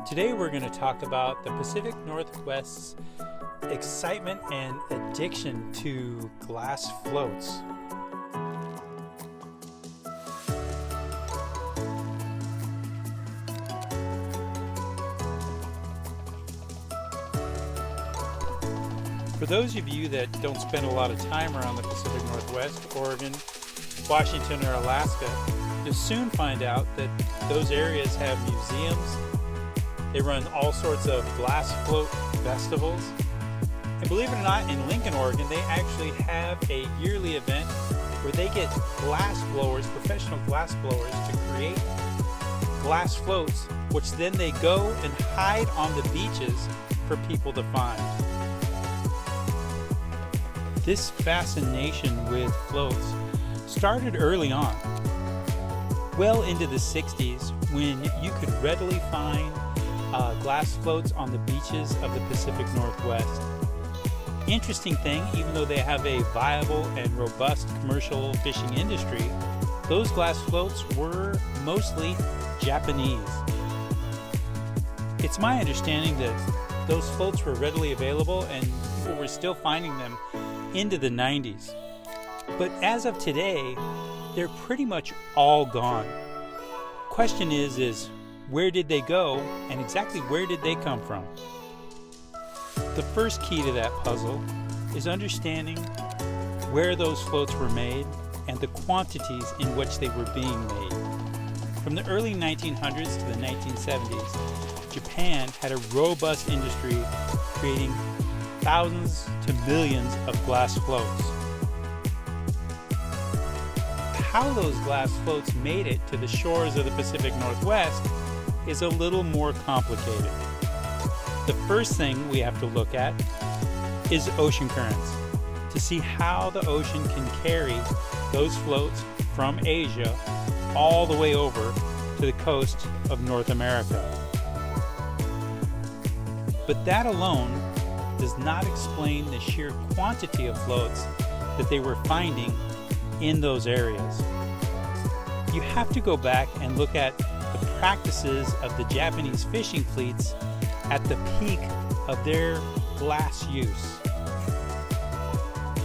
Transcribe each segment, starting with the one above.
Today we're going to talk about the Pacific Northwest's excitement and addiction to glass floats. For those of you that don't spend a lot of time around the Pacific Northwest, Oregon, Washington, or Alaska, you'll soon find out that those areas have museums. They run all sorts of glass float festivals. And believe it or not, in Lincoln, Oregon, they actually have a yearly event where they get glass blowers, professional glass blowers, to create glass floats, which then they go and hide on the beaches for people to find. This fascination with floats started early on, well into the 60s, when you could readily find glass floats on the beaches of the Pacific Northwest. Interesting thing, even though they have a viable and robust commercial fishing industry, those glass floats were mostly Japanese. It's my understanding that those floats were readily available and people were still finding them into the 90s. But as of today, they're pretty much all gone. Question is where did they go, and exactly where did they come from? The first key to that puzzle is understanding where those floats were made and the quantities in which they were being made. From the early 1900s to the 1970s, Japan had a robust industry creating thousands to millions of glass floats. How those glass floats made it to the shores of the Pacific Northwest is a little more complicated. The first thing we have to look at is ocean currents to see how the ocean can carry those floats from Asia all the way over to the coast of North America. But that alone does not explain the sheer quantity of floats that they were finding in those areas. You have to go back and look at the practices of the Japanese fishing fleets at the peak of their glass use.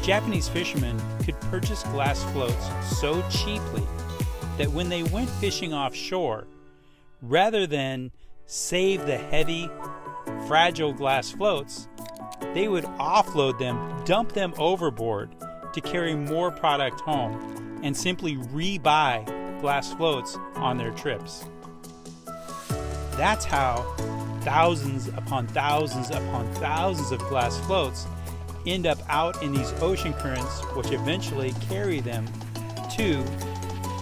Japanese fishermen could purchase glass floats so cheaply that when they went fishing offshore, rather than save the heavy, fragile glass floats, they would offload them, dump them overboard to carry more product home, and simply rebuy glass floats on their trips. That's how thousands upon thousands upon thousands of glass floats end up out in these ocean currents, which eventually carry them to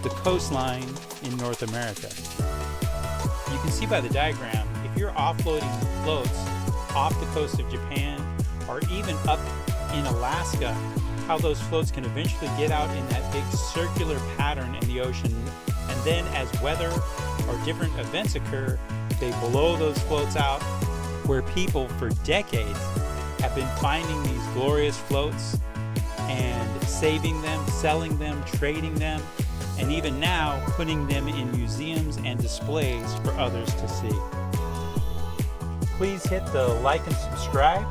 the coastline in North America. You can see by the diagram, if you're offloading floats off the coast of Japan or even up in Alaska, how those floats can eventually get out in that big circular pattern in the ocean, and then as weather or different events occur, they blow those floats out, where people for decades have been finding these glorious floats and saving them, selling them, trading them, and even now putting them in museums and displays for others to see. Please hit the like and subscribe.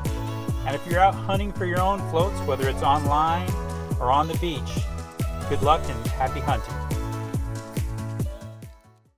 And if you're out hunting for your own floats, whether it's online or on the beach, good luck and happy hunting.